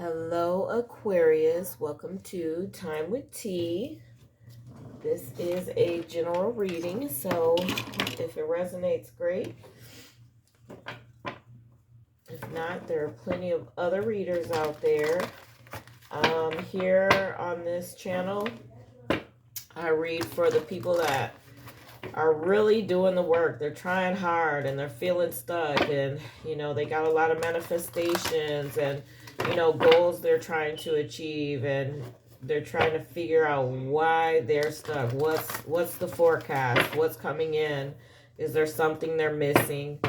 Hello, Aquarius. Welcome to Time Wit T. This is a general reading, so if it resonates, great. If not, there are plenty of other readers out there. Here on this channel, I read for the people that are really doing the work. They're trying hard and they're feeling stuck, and they got a lot of manifestations and goals they're trying to achieve, and they're trying to figure out why they're stuck. What's the forecast? What's coming in? Is there something they're missing?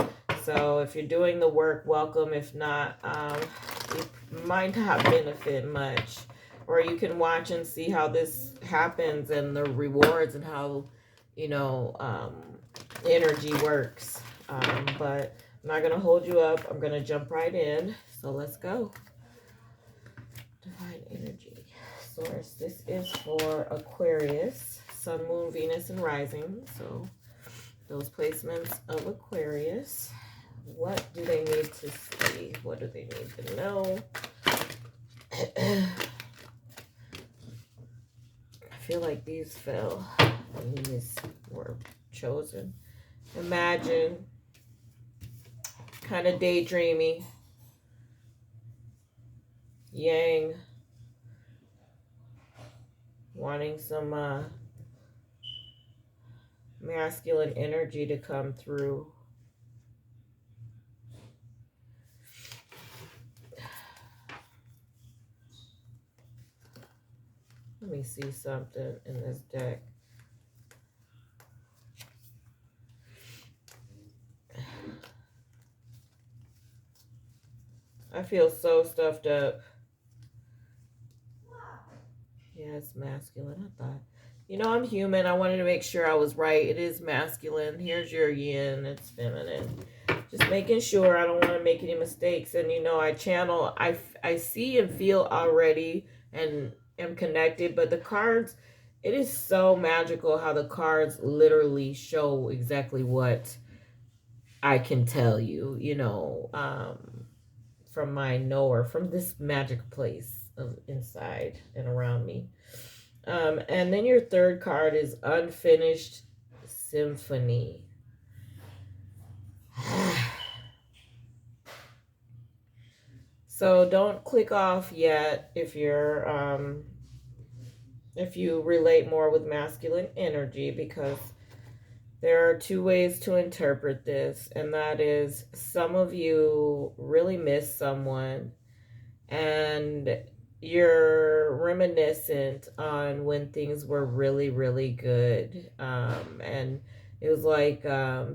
So if you're doing the work, welcome. If not, it might not benefit much. Or you can watch and see how this happens and the rewards and how energy works. But I'm not going to hold you up. I'm going to jump right in. So let's go. Divine energy source. This is for Aquarius, Sun, Moon, Venus, and Rising. So those placements of Aquarius. What do they need to see? What do they need to know? I feel like these fell. These were chosen. Imagine. Kind of daydreamy. Yang. Wanting some masculine energy to come through. Let me see something in this deck. I feel so stuffed up. Yeah, it's masculine, I thought. I'm human. I wanted to make sure I was right. It is masculine. Here's your yin. It's feminine. Just making sure I don't want to make any mistakes. And, I channel. I see and feel already and am connected. But the cards, it is so magical how the cards literally show exactly what I can tell you, from my knower, from this magic place of inside and around me. And then your third card is Unfinished Symphony. So don't click off yet if you're if you relate more with masculine energy, because there are two ways to interpret this, and that is some of you really miss someone and you're reminiscent on when things were really, really good. And it was like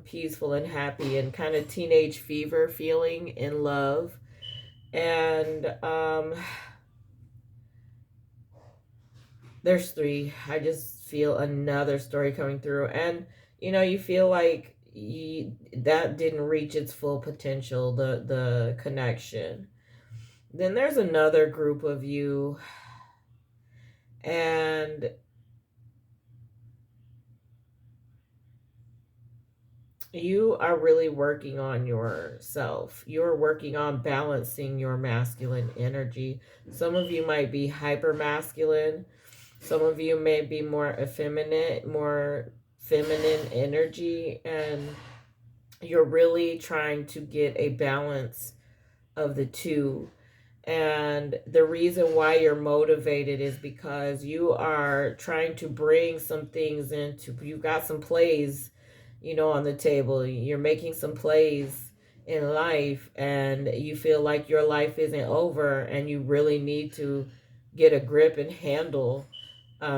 peaceful and happy and kind of teenage fever feeling in love. And there's three. I just feel another story coming through. And, you feel like that didn't reach its full potential, the connection. Then there's another group of you, and you are really working on yourself. You're working on balancing your masculine energy. Some of you might be hyper masculine. Some of you may be more effeminate, more feminine energy, and you're really trying to get a balance of the two. And the reason why you're motivated is because you are trying to bring some things into, you've got some plays, on the table. You're making some plays in life, and you feel like your life isn't over, and you really need to get a grip and handle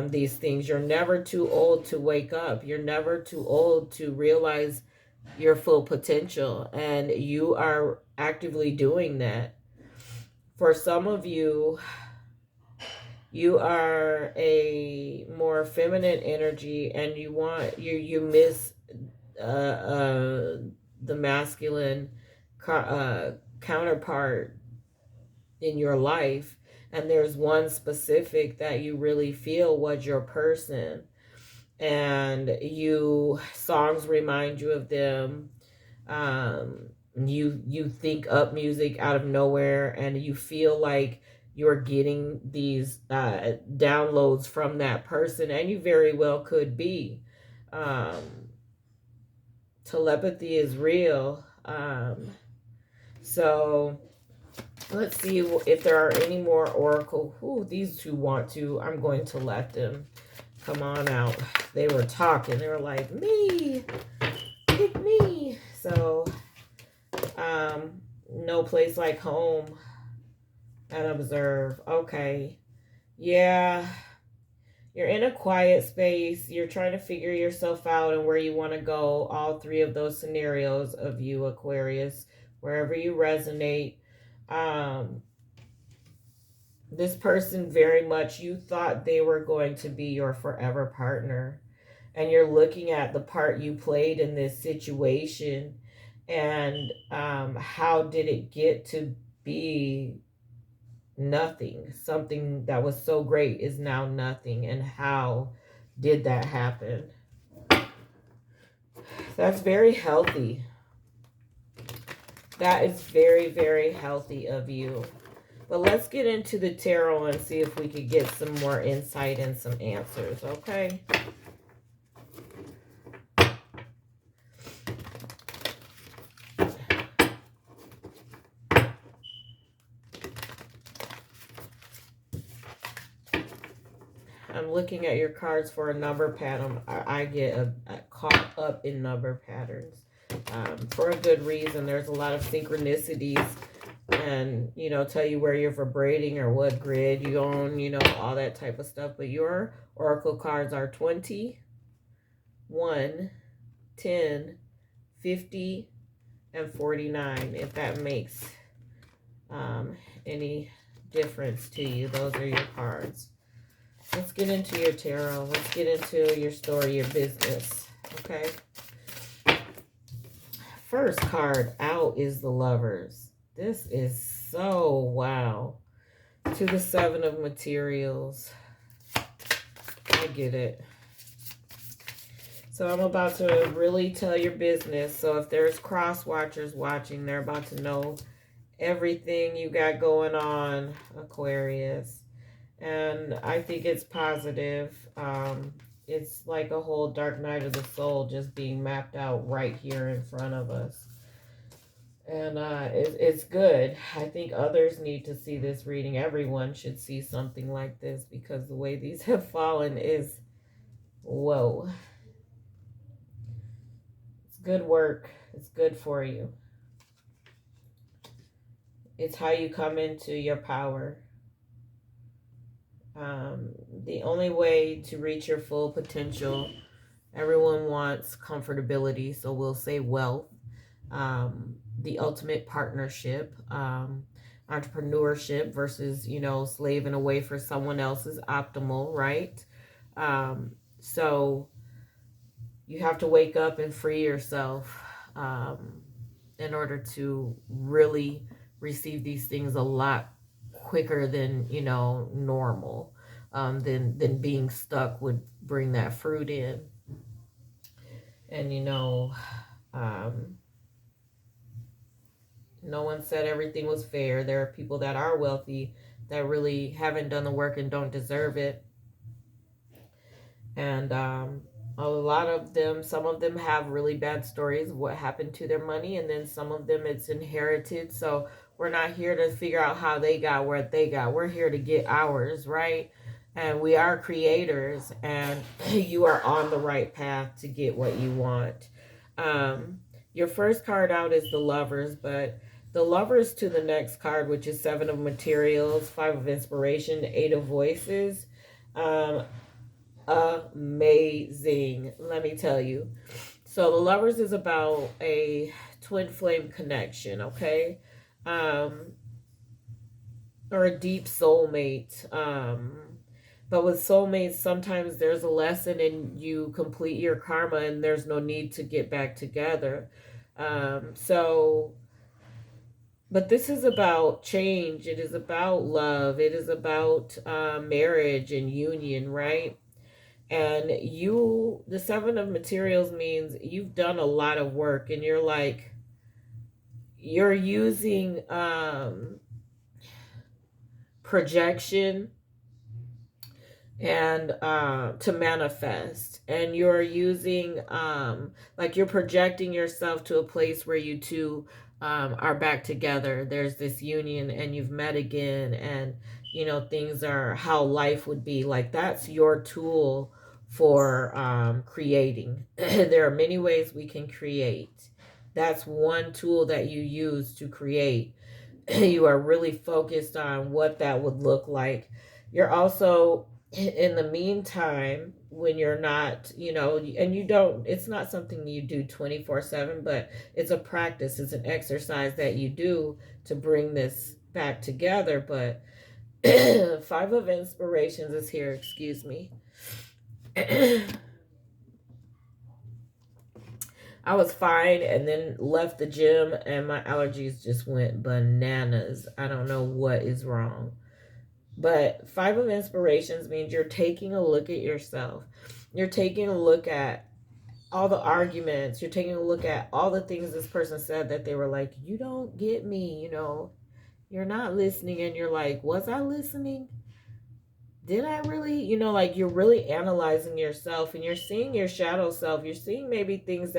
these things. You're never too old to wake up. You're never too old to realize your full potential, and you are actively doing that. For some of you, you are a more feminine energy, and you miss the masculine counterpart in your life. And there's one specific that you really feel was your person, and songs remind you of them. You think up music out of nowhere, and you feel like you're getting these downloads from that person, and you very well could be. Telepathy is real. So let's see if there are any more oracle. Ooh, these two want to. I'm going to let them come on out. They were talking. They were like, me, pick me. So, no place like home, and observe. Okay. Yeah. You're in a quiet space. You're trying to figure yourself out and where you want to go. All three of those scenarios of you, Aquarius, wherever you resonate. This person, very much, you thought they were going to be your forever partner. And you're looking at the part you played in this situation. And how did it get to be nothing? Something that was so great is now nothing. And how did that happen? That's very healthy. That is very, very healthy of you. But let's get into the tarot and see if we could get some more insight and some answers, okay? I'm looking at your cards for a number pattern. I get caught up in number patterns for a good reason. There's a lot of synchronicities and, you know, tell you where you're vibrating or what grid you own, you know, all that type of stuff. But your oracle cards are 20, 1, 10, 50, and 49. If that makes any difference to you, those are your cards. Let's get into your tarot. Let's get into your story, your business. Okay. First card out is the Lovers. This is so wow. To the Seven of Materials. I get it. So I'm about to really tell your business. So if there's cross watchers watching, they're about to know everything you got going on, Aquarius. And I think it's positive. It's like a whole dark night of the soul just being mapped out right here in front of us. And it's good. I think others need to see this reading. Everyone should see something like this because the way these have fallen is, whoa. It's good work. It's good for you. It's how you come into your power. The only way to reach your full potential, everyone wants comfortability, so we'll say wealth, the ultimate partnership, entrepreneurship versus, you know, slaving away for someone else is optimal, right? So you have to wake up and free yourself in order to really receive these things a lot quicker than, you know, normal. Than being stuck would bring that fruit in. And, you know, no one said everything was fair. There are people that are wealthy that really haven't done the work and don't deserve it. And a lot of them, some of them have really bad stories of what happened to their money. And then some of them it's inherited. So we're not here to figure out how they got where they got. We're here to get ours, right? And we are creators, and you are on the right path to get what you want. Your first card out is the Lovers, but the Lovers to the next card, which is Seven of Materials, Five of Inspiration, Eight of Voices. Amazing, let me tell you. So the Lovers is about a twin flame connection, okay? Or a deep soulmate. But with soulmates, sometimes there's a lesson and you complete your karma and there's no need to get back together. But this is about change. It is about love. It is about marriage and union, right? And you, the Seven of Materials means you've done a lot of work and you're like, you're using projection and to manifest, and you're using like you're projecting yourself to a place where you two are back together. There's this union and you've met again, and things are how life would be. Like, that's your tool for creating. There are many ways we can create. That's one tool that you use to create. You are really focused on what that would look like. You're also, in the meantime, when you're not, and you don't, it's not something you do 24/7, but it's a practice, it's an exercise that you do to bring this back together. But Five of Inspirations is here, excuse me. I was fine and then left the gym and my allergies just went bananas. I don't know what is wrong. But Five of Inspirations means you're taking a look at yourself. You're taking a look at all the arguments. You're taking a look at all the things this person said that they were like, you don't get me, you're not listening. And you're like, was I listening? Did I really? Like, you're really analyzing yourself and you're seeing your shadow self. You're seeing maybe things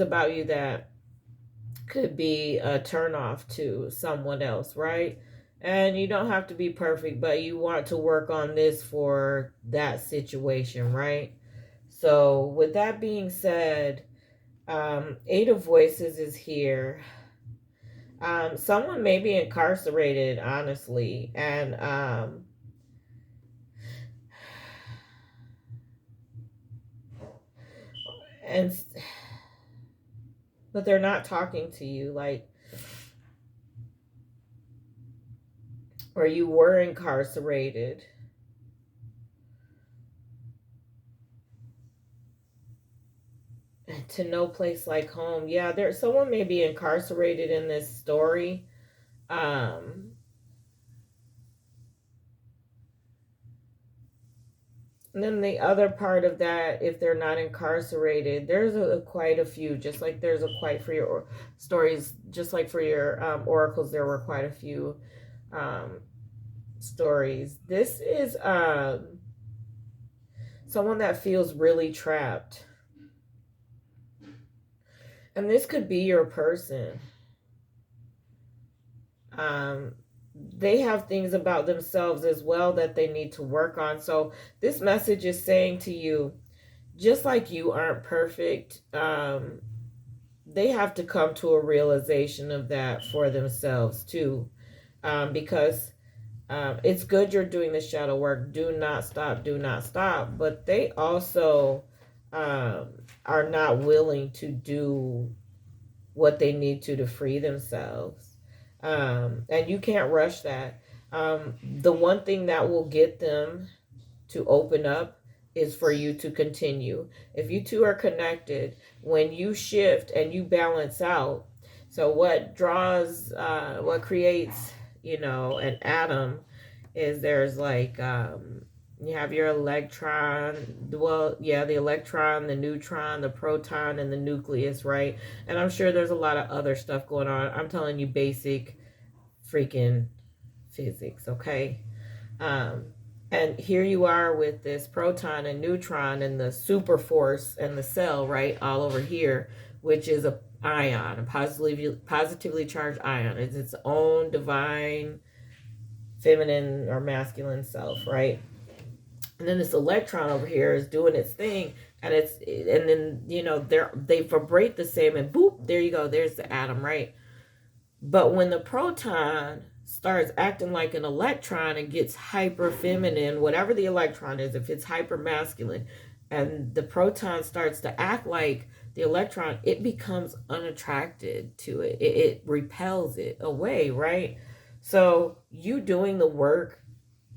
about you that could be a turnoff to someone else, right? And you don't have to be perfect, but you want to work on this for that situation, right? So with that being said, Eight of Voices is here. Someone may be incarcerated, honestly, and but they're not talking to you, like, or you were incarcerated. To no place like home. Yeah, there's someone may be incarcerated in this story. And then the other part of that, if they're not incarcerated, there's quite a few, just like there's a quite for your stories, just like for your oracles, there were quite a few stories. This is someone that feels really trapped. And this could be your person. They have things about themselves as well that they need to work on. So this message is saying to you, just like you aren't perfect, they have to come to a realization of that for themselves too. Because it's good you're doing the shadow work. Do not stop, do not stop. But they also are not willing to do what they need to free themselves. And you can't rush that. The one thing that will get them to open up is for you to continue. If you two are connected, when you shift and you balance out, so what creates, an atom is there's like, you have your electron, the electron, the neutron, the proton, and the nucleus, right? And I'm sure there's a lot of other stuff going on. I'm telling you basic freaking physics, okay? And here you are with this proton and neutron and the super force and the cell, right, all over here, which is a ion, a positively charged ion. It's its own divine feminine or masculine self, right? And then this electron over here is doing its thing, and then they vibrate the same, and boop, there you go, there's the atom, right? But when the proton starts acting like an electron and gets hyper feminine, whatever the electron is, if it's hyper masculine, and the proton starts to act like the electron, it becomes unattracted to it. It repels it away, right? So you doing the work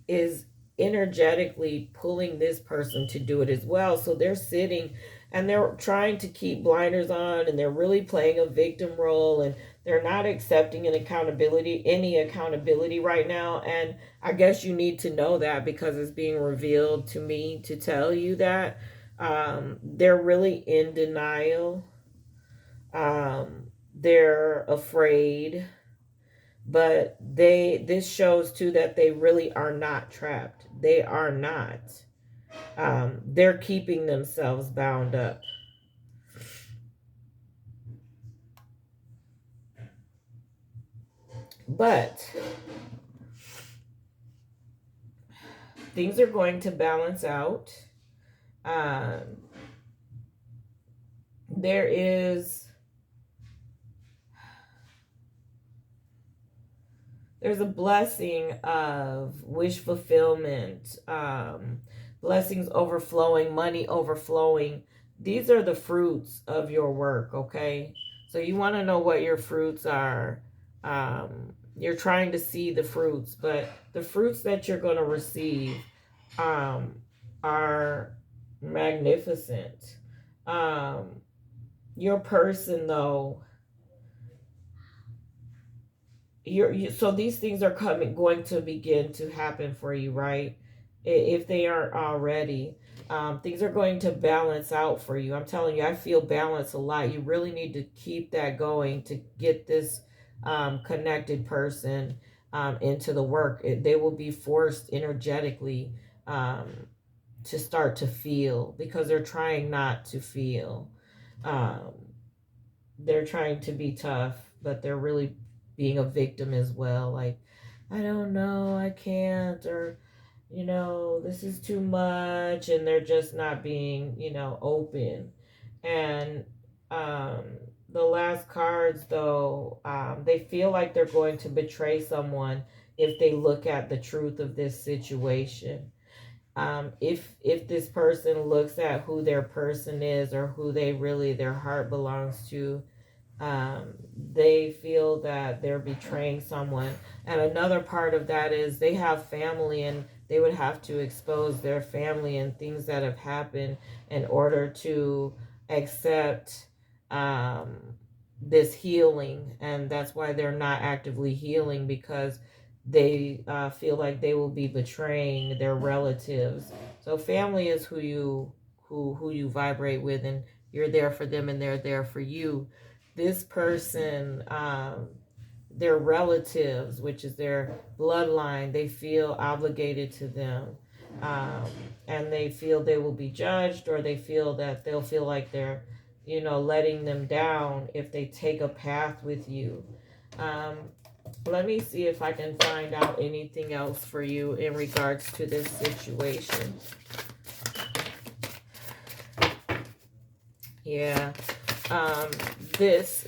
is energetically pulling this person to do it as well. So they're sitting and they're trying to keep blinders on, and they're really playing a victim role, and they're not accepting any accountability right now. And I guess you need to know that, because it's being revealed to me to tell you that they're really in denial. They're afraid. But this shows too that they really are not trapped. They are not. They're keeping themselves bound up. But things are going to balance out. Um, there is there's a blessing of wish fulfillment, blessings overflowing, money overflowing. These are the fruits of your work, okay? So you want to know what your fruits are. You're trying to see the fruits, but the fruits that you're going to receive um, are magnificent. Um, your person, though, so these things are going to begin to happen for you, right? If they aren't already, things are going to balance out for you. I'm telling you, I feel balance a lot. You really need to keep that going to get this connected person into the work. They will be forced energetically um, to start to feel, because they're trying not to feel. um, they're trying to be tough, but they're really being a victim as well. Like, I don't know, I can't, or, this is too much. And they're just not being, open. And um, the last cards, though, they feel like they're going to betray someone if they look at the truth of this situation. If this person looks at who their person is, or who their heart belongs to, they feel that they're betraying someone. And another part of that is they have family, and they would have to expose their family and things that have happened in order to accept um, this healing. And that's why they're not actively healing, because they feel like they will be betraying their relatives. So family is who you vibrate with, and you're there for them, and they're there for you. This person, their relatives, which is their bloodline, they feel obligated to them. Um, and they feel they will be judged, or they feel that they'll feel like they're, letting them down if they take a path with you. Um, Let me see if I can find out anything else for you in regards to this situation. Yeah. Um, this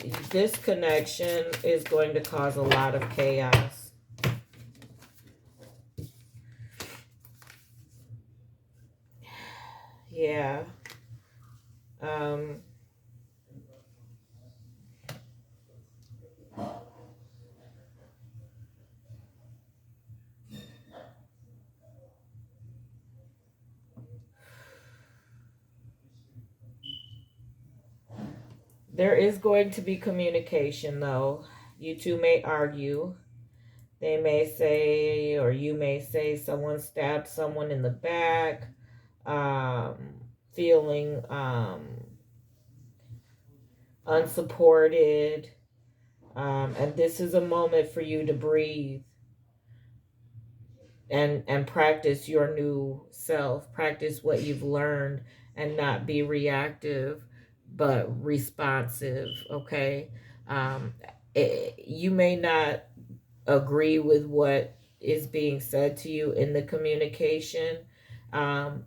connection is going to cause a lot of chaos. Yeah. Um, there is going to be communication, though. You two may argue. They may say, or you may say, someone stabbed someone in the back, um, feeling unsupported. And this is a moment for you to breathe and practice your new self, practice what you've learned, and not be reactive but responsive. Okay. um, you may not agree with what is being said to you in the communication, um,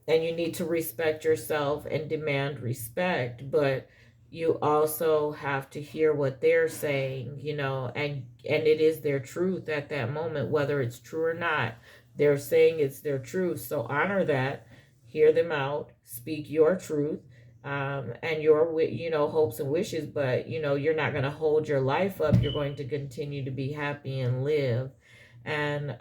and you need to respect yourself and demand respect, but you also have to hear what they're saying, and it is their truth at that moment, whether it's true or not. They're saying it's their truth, so honor that, hear them out, speak your truth, and your hopes and wishes, but you're not going to hold your life up. You're going to continue to be happy and live. And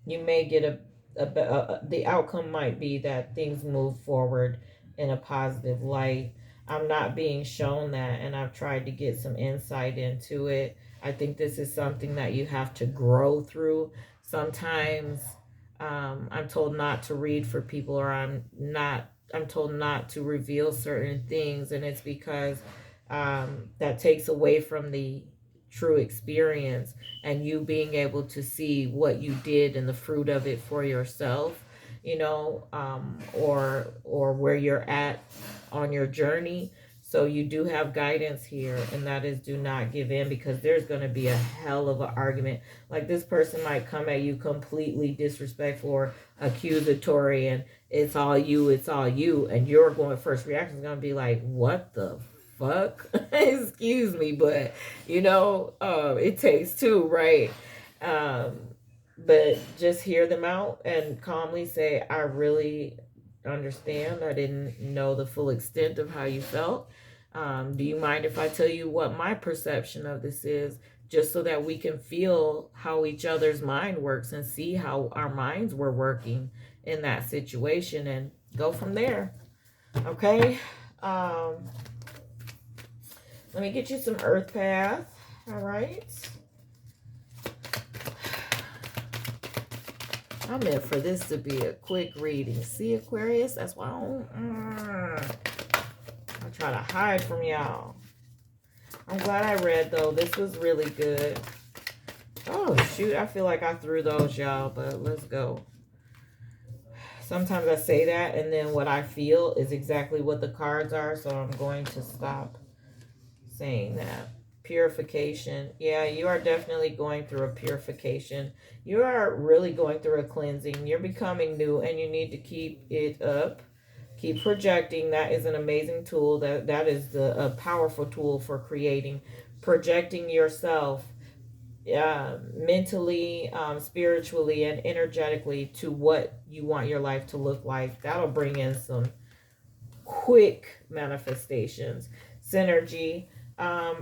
you may get the outcome might be that things move forward in a positive light. I'm not being shown that, and I've tried to get some insight into it. I think this is something that you have to grow through. Sometimes I'm told not to read for people, or I'm told not to reveal certain things, and it's because that takes away from the true experience, and you being able to see what you did and the fruit of it for yourself, you know, or where you're at on your journey. So you do have guidance here, and that is, do not give in, because there's going to be a hell of an argument. Like, this person might come at you completely disrespectful or accusatory, and it's all you, and your first reaction is going to be like, what the fuck? Excuse me, but you know, it takes two, right? But just hear them out and calmly say, I really understand. I didn't know the full extent of how you felt. Do you mind if I tell you what my perception of this is, just so that we can feel how each other's mind works and see how our minds were working in that situation, and go from there. Okay. Let me get you some Earth Path. All right. I meant for this to be a quick reading. See, Aquarius? That's why I try to hide from y'all. I'm glad I read, though. This was really good. Oh, shoot. I feel like I threw those, y'all, but let's go. Sometimes I say that, and then what I feel is exactly what the cards are, so I'm going to stop saying that. Purification. Yeah, you are definitely going through a purification. You are really going through a cleansing. You're becoming new, and you need to keep it up. Keep projecting. That is an amazing tool. That is a powerful tool for creating. Projecting yourself mentally, spiritually, and energetically to what you want your life to look like. That'll bring in some quick manifestations. Synergy.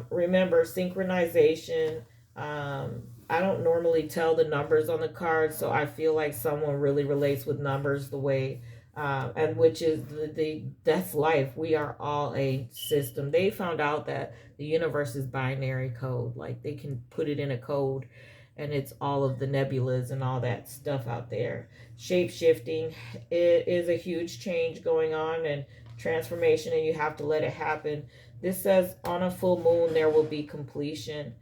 Remember, synchronization. I don't normally tell the numbers on the card, so I feel like someone really relates with numbers the way, and which is that's life. We are all a system. They found out that the universe is binary code. Like, they can put it in a code, and it's all of the nebulas and all that stuff out there. Shape shifting. It is a huge change going on and transformation, and you have to let it happen. This says on a full moon there will be completion.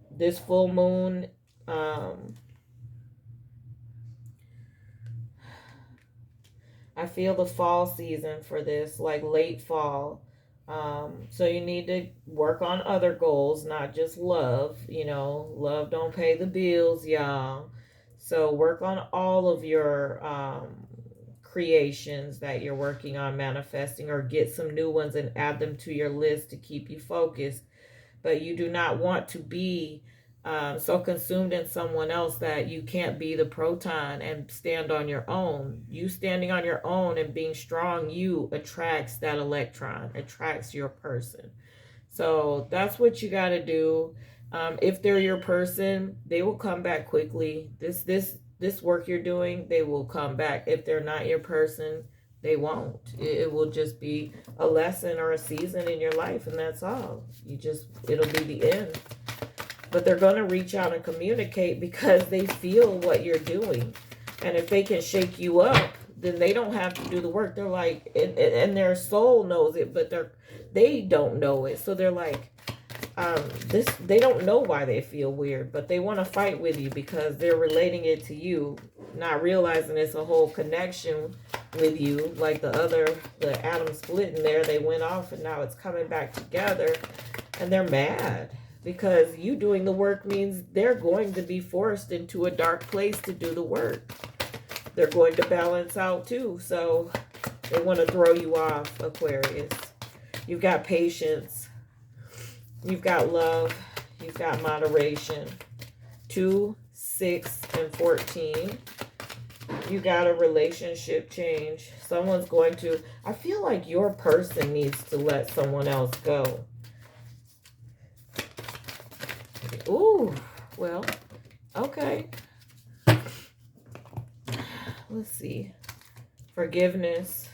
This full moon, I feel the fall season for this, like late fall. So you need to work on other goals, not just love. You know, love don't pay the bills, y'all. So work on all of your creations that you're working on manifesting, or get some new ones and add them to your list to keep you focused. But you do not want to be so consumed in someone else that you can't be the proton and stand on your own. You standing on your own and being strong, you attracts that electron, attracts your person. So that's what you got to do. If they're your person, they will come back quickly. This work you're doing, they will come back. If they're not your person, they won't. It will just be a lesson or a season in your life, and that's all. It'll be the end. But they're going to reach out and communicate because they feel what you're doing. And if they can shake you up, then they don't have to do the work. They're like, and their soul knows it, but they don't know it. So they're like, they don't know why they feel weird, but they want to fight with you because they're relating it to you, not realizing it's a whole connection with you. Like the atom split in there, they went off and now it's coming back together, and they're mad because you doing the work means they're going to be forced into a dark place to do the work. They're going to balance out too, so they want to throw you off, Aquarius. You've got patience. You've got love. You've got moderation. 2, 6, and 14. You got a relationship change. Someone's going to... I feel like your person needs to let someone else go. Ooh, well, okay. Let's see. Forgiveness.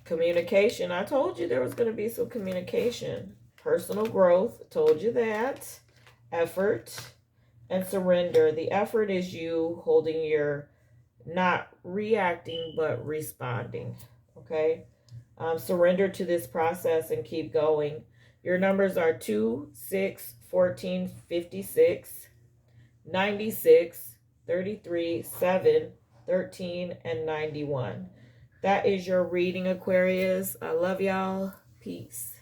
Communication. I told you there was going to be some communication. Personal growth. Told you that. Effort and surrender. The effort is you holding your, not reacting, but responding. Okay. Surrender to this process and keep going. Your numbers are 2, 6, 14, 56, 96, 33, 7, 13, and 91. That is your reading, Aquarius. I love y'all. Peace.